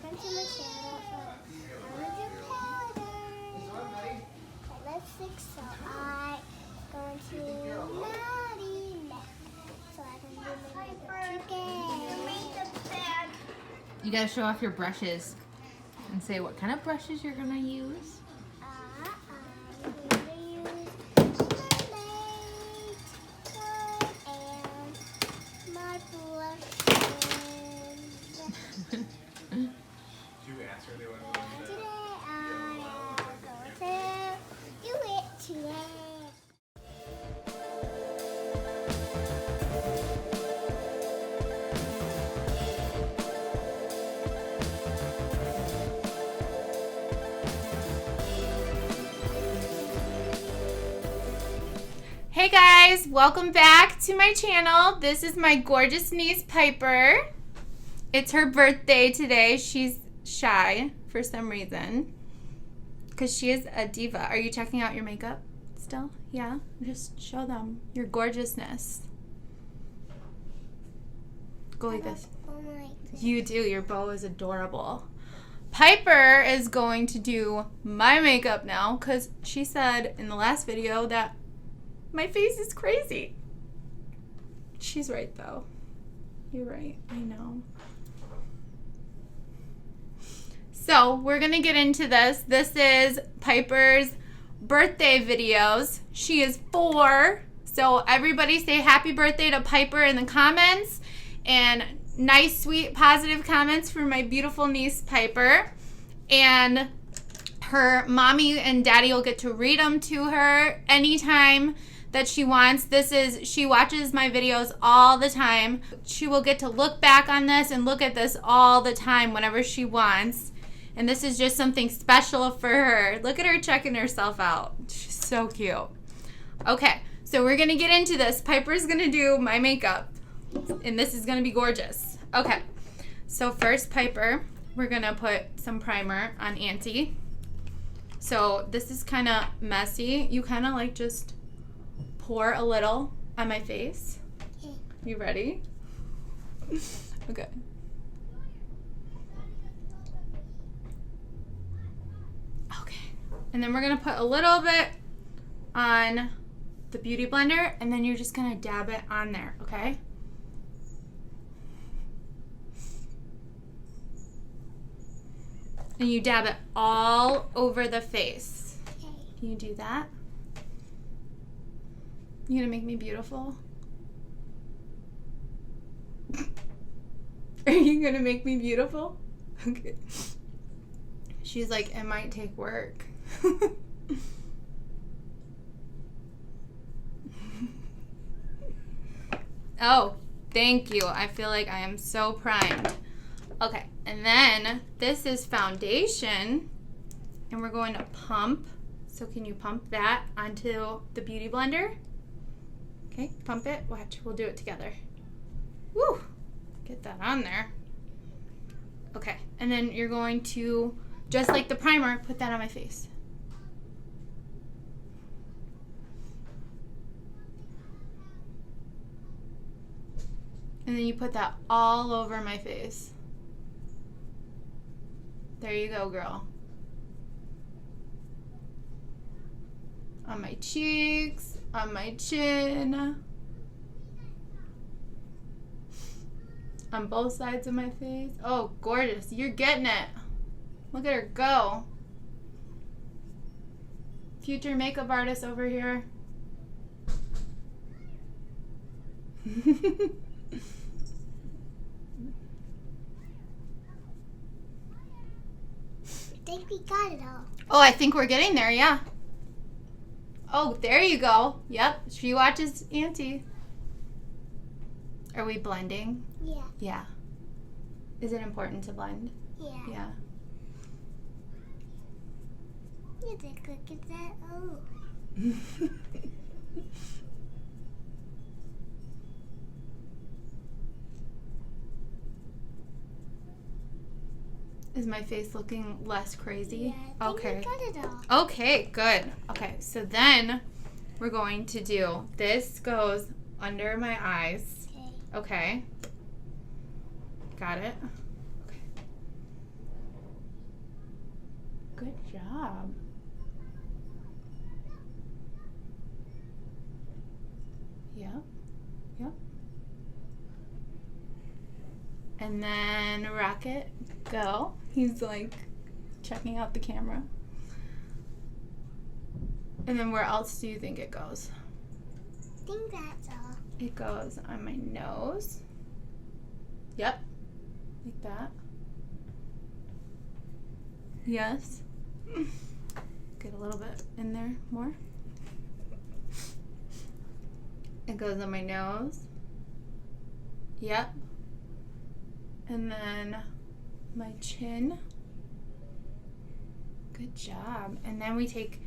welcome to my channel. I'm gonna do powder. Okay, let's fix so I going to Maddie next. So I can do my makeup today. Makeup bag. You gotta show off your brushes and say what kind of brushes you're gonna use. I'm going to use my blush and Did you answer the one? today I am going to do it today. Hey guys, welcome back to my channel. This is my gorgeous niece Piper. It's her birthday today. She's shy for some reason because she is a diva. Are you checking out your makeup still? Yeah? Just show them your gorgeousness. Go like this. Oh my goodness. You do. Your bow is adorable. Piper is going to do my makeup now because she said in the last video that my face is crazy. She's right, though. You're right. I know. So, we're going to get into this. This is Piper's birthday videos. She is 4. So, everybody say happy birthday to Piper in the comments. And nice, sweet, positive comments for my beautiful niece, Piper. And her mommy and daddy will get to read them to her anytime that she wants. She watches my videos all the time. She will get to look back on this and look at this all the time whenever she wants. And this is just something special for her. Look at her checking herself out. She's so cute. Okay, so we're gonna get into this. Piper's gonna do my makeup, and this is gonna be gorgeous. Okay, so first, Piper, we're gonna put some primer on Auntie. So this is kind of messy. You kind of like just pour a little on my face. Okay. You ready? Okay. Okay. And then we're going to put a little bit on the Beauty Blender, and then you're just going to dab it on there, okay? And you dab it all over the face. Okay. Can you do that? You gonna make me beautiful? Are you gonna make me beautiful? Okay. She's like, it might take work. Oh, thank you. I feel like I am so primed. Okay, and then this is foundation, and we're going to pump. So can you pump that onto the Beauty Blender? Okay, pump it. Watch, we'll do it together. Woo! Get that on there. Okay, and then you're going to, just like the primer, put that on my face. And then you put that all over my face. There you go, girl. On my cheeks, on my chin, on both sides of my face. Oh, gorgeous. You're getting it. Look at her go. Future makeup artist over here. I think we got it all. Oh, I think we're getting there, yeah. Oh, there you go. Yep, she watches Auntie. Are we blending? Yeah. Yeah. Is it important to blend? Yeah. Yeah. You think, look at that. Oh. Is my face looking less crazy? Yeah, I think Okay. we got it all. Okay, good. Okay, so then we're going to do, this goes under my eyes. Okay. Okay. Got it? Okay. Good job. Yep. Yep. And then Rocket, go. He's like checking out the camera. And then where else do you think it goes? I think that's all. It goes on my nose. Yep. Like that. Yes. Get a little bit in there more. It goes on my nose. Yep. And then my chin. Good job. And then we take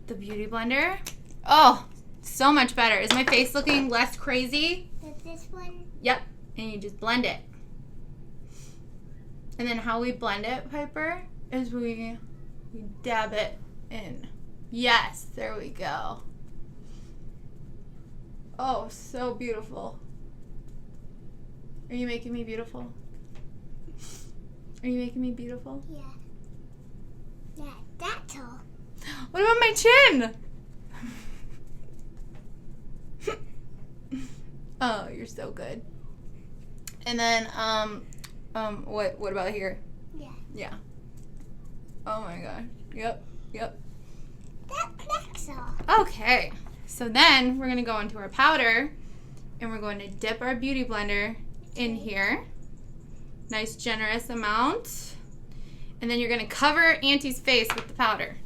the Beauty Blender. Oh, so much better. Is my face looking less crazy? Does this one? Yep. And you just blend it. And then how we blend it, Piper, is we dab it in. Yes, there we go. Oh, so beautiful. Are you making me beautiful? Are you making me beautiful? Yeah. Yeah, that's all. What about my chin? Oh, you're so good. And then, what about here? Yeah. Yeah. Oh my gosh. Yep. Yep. That's all. Okay. So then we're gonna go into our powder, and we're going to dip our Beauty Blender in here. Nice generous amount. And then you're gonna cover Auntie's face with the powder.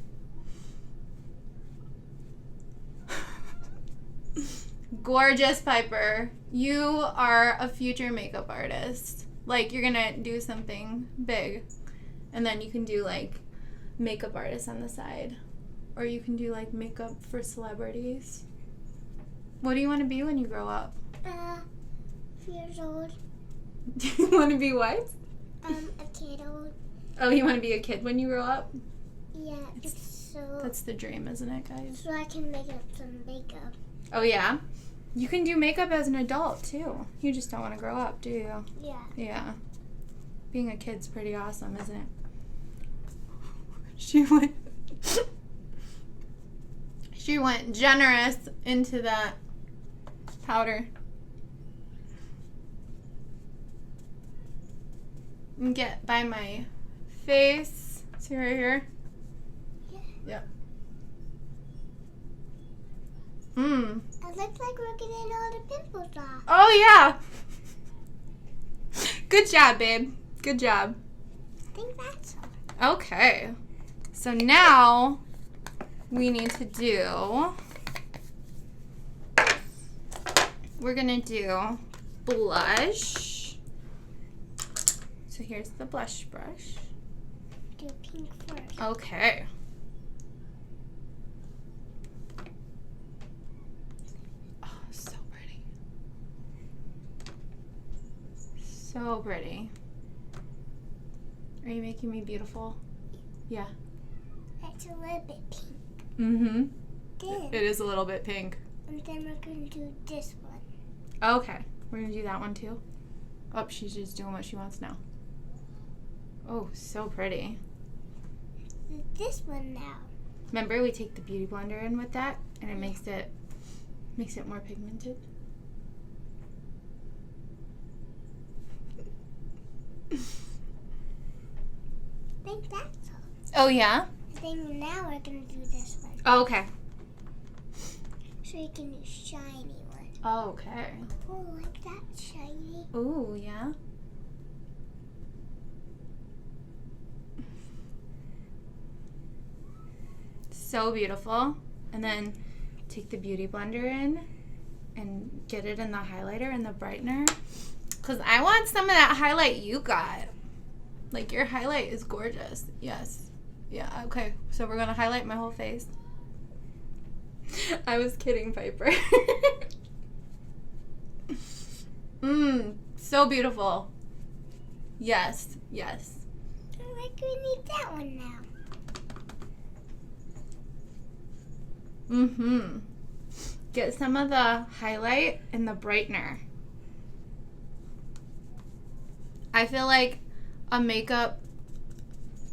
Gorgeous, Piper. You are a future makeup artist. Like, you're gonna do something big. And then you can do like makeup artists on the side. Or you can do like makeup for celebrities. What do you want to be when you grow up? years old. Do you want to be what? A kid old. Oh, you want to be a kid when you grow up? Yeah, so That's the dream, isn't it, guys? so I can make up some makeup. Oh, yeah? You can do makeup as an adult, too. You just don't want to grow up, do you? Yeah. Yeah. Being a kid's pretty awesome, isn't it? She went generous into that powder. And get by my face. See right here? Yeah. Yep. Mmm. It looks like we're getting all the pimples off. Oh, yeah. Good job, babe. Good job. I think that's all. Okay. So now we need to do, we're going to do blush. So here's the blush brush. Do pink first. Okay. Oh, so pretty. So pretty. Are you making me beautiful? Yeah. That's a little bit pink. Mm-hmm. Then, It is a little bit pink. and then we're going to do this one. Okay. We're going to do that one too. Oh, she's just doing what she wants now. Oh, so pretty. This one now. Remember, we take the Beauty Blender in with that, and it makes it more pigmented. I think that's all. Oh, yeah? I think now we're going to do this one. Oh, okay. So you can do shiny one. Oh, okay. Oh, like that shiny. Oh, yeah. So beautiful. And then take the Beauty Blender in and get it in the highlighter and the brightener. Because I want some of that highlight you got. Like, your highlight is gorgeous. Yes. Yeah, okay. So we're going to highlight my whole face. I was kidding, Piper. So beautiful. Yes, yes. I like we need that one now. Mm-hmm. Get some of the highlight and the brightener. I feel like a makeup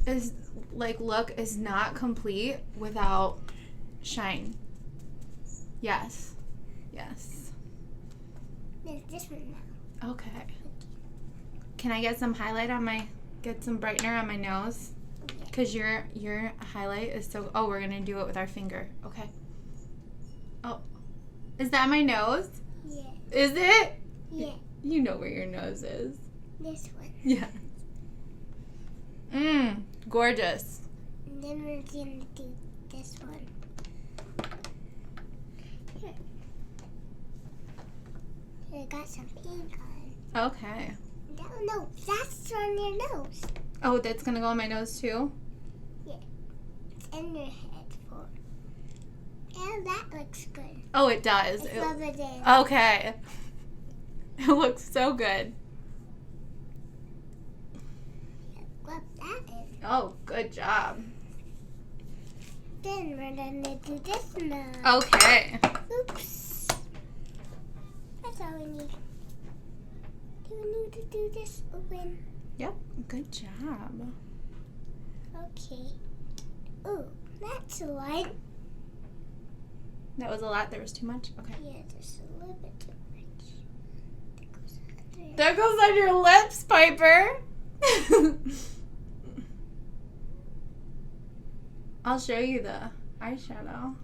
is look is not complete without shine. Yes. Yes. There's this one now. Okay. Can I get some highlight on get some brightener on my nose? Because your highlight is so... Oh, we're going to do it with our finger. Okay. Oh. Is that my nose? Yeah. Is it? Yeah. You know where your nose is. This one. Yeah. Gorgeous. And then we're going to do this one. Here. I got some pink on. Okay. No, that's on your nose. Oh, that's going to go on my nose too? Yeah. It's in your head for. And that looks good. Oh, it does. It's rub it in. Okay. It looks so good. Rub that in. Oh, good job. Then we're gonna do this now. Okay. Oops. That's all we need. Do we need to do this open? Yep. Good job. Okay. Ooh, that's a lot. That was a lot. There was too much. Okay. Yeah, just a little bit too much. That goes under. That goes on your lips, Piper. I'll show you the eyeshadow.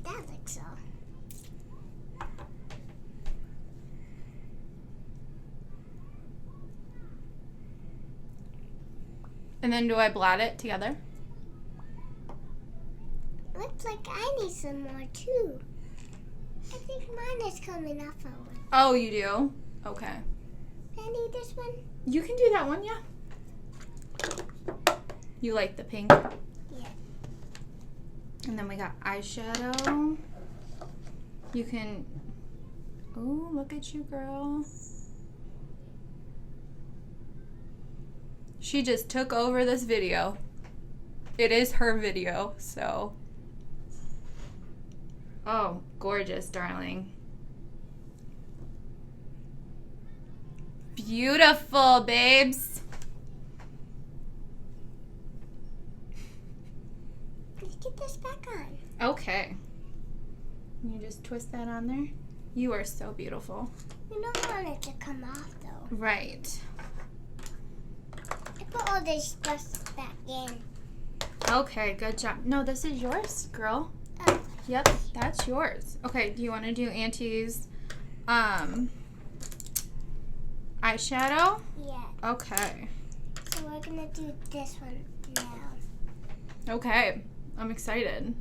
That looks all. And then do I blot it together? Looks like I need some more too. I think mine is coming off a one. Oh, you do? Okay. I need this one. You can do that one, yeah. You like the pink? Yeah. And then we got eyeshadow. You can... Oh, look at you, girl. She just took over this video. It is her video, so... Oh, gorgeous, darling. Beautiful, babes. Let's get this back on. Okay. You just twist that on there. You are so beautiful. We don't want it to come off though. Right. I put all this stuff back in. Okay, good job. No, this is yours, girl. Oh. Yep, that's yours. Okay, do you want to do Aunties eyeshadow? Yeah. Okay. So we're gonna do this one now. Okay, I'm excited.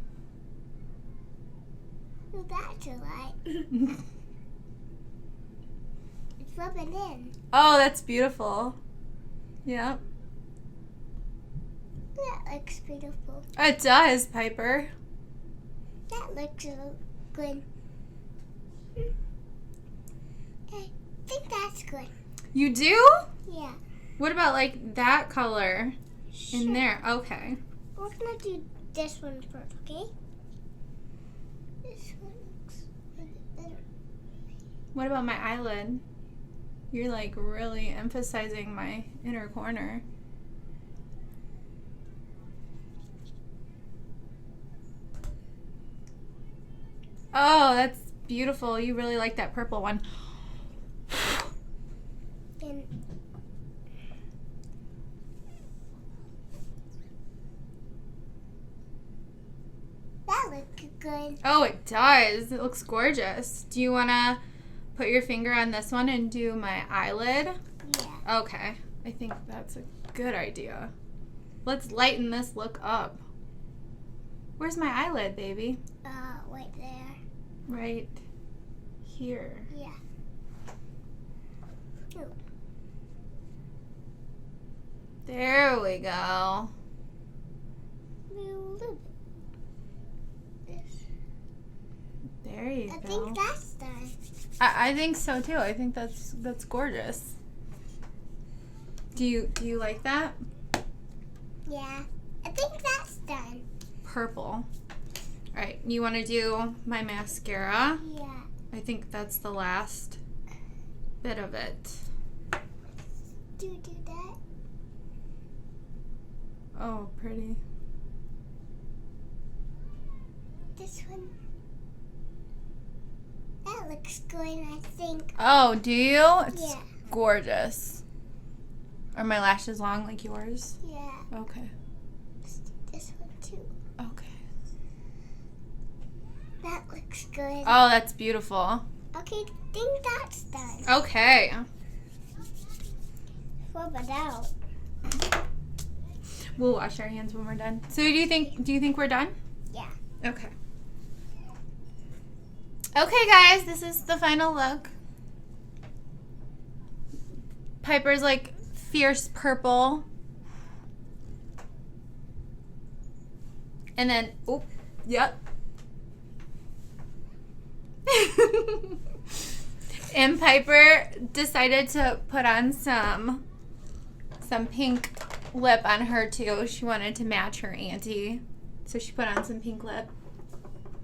Oh, that's a lot. It's rubbing in. Oh, that's beautiful. Yep. That looks beautiful. It does, Piper. That looks good. I think that's good. You do? Yeah. What about like that color in Sure. there? Okay. We're gonna do this one first, okay? This one looks a bit better. What about my eyelid? You're like really emphasizing my inner corner. Oh, that's beautiful. You really like that purple one. And that looks good. Oh, it does. It looks gorgeous. Do you want to put your finger on this one and do my eyelid? Yeah. Okay. I think that's a good idea. Let's lighten this look up. Where's my eyelid, baby? Right there. Right here. Yeah. Ooh. There we go. Maybe a little bit. This. There you I go. think that's done. I think so too. I think that's gorgeous. Do you like that? Yeah. I think that's done. Purple. All right, you want to do my mascara? Yeah. I think that's the last bit of it. do that. Oh, pretty. This one. That looks good, I think. Oh, do you? It's Yeah. gorgeous. Are my lashes long like yours? Yeah. Okay. Let's do this one too. Okay. That looks good. Oh, that's beautiful. Okay, I think that's done. Okay. Rub it out. We'll wash our hands when we're done. So do you think we're done? Yeah. Okay. Okay, guys, this is the final look. Piper's like fierce purple. And then, oh, yep. And Piper decided to put on some pink lip on her too. She wanted to match her auntie. So she put on some pink lip.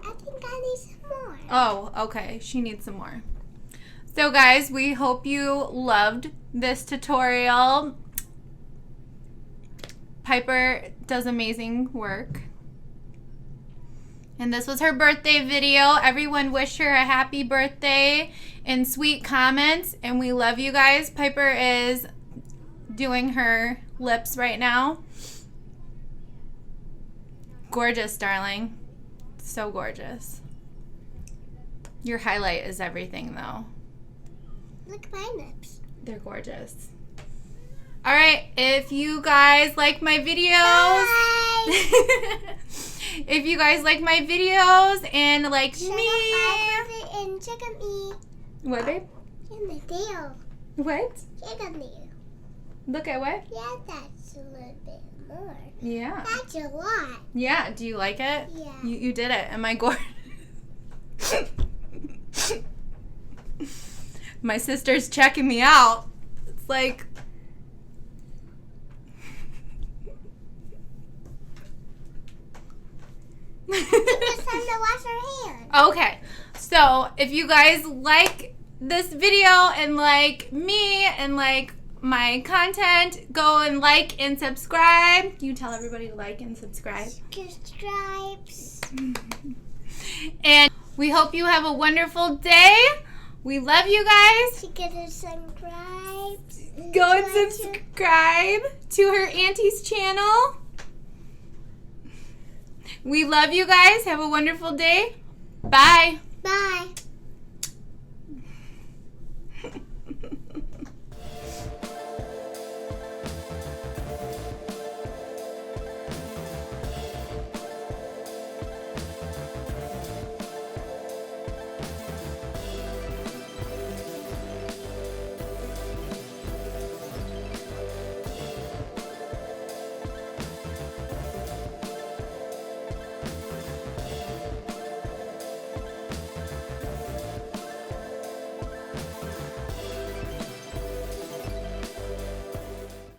I think I need some more. Oh, okay. She needs some more. So guys, we hope you loved this tutorial. Piper does amazing work. And this was her birthday video. Everyone wish her a happy birthday in sweet comments. And we love you guys. Piper is doing her lips right now. Gorgeous, darling. So gorgeous. Your highlight is everything, though. Look at my lips. They're gorgeous. All right, if you guys like my videos, Bye. if you guys like my videos and like Check me, out my and check out me what, babe? in the tail. What? Check out me. Look at what? Yeah, that's a little bit more. Yeah. That's a lot. Yeah. Do you like it? Yeah. You did it. Am I gorgeous? My sister's checking me out. It's like. It's time to wash our hands. Okay, so if you guys like this video and like me and like my content, go and like and subscribe. You tell everybody to like and subscribe. Stripes. And we hope you have a wonderful day. We love you guys. She get a subscribe. Go and subscribe to her auntie's channel. We love you guys. Have a wonderful day. Bye. Bye.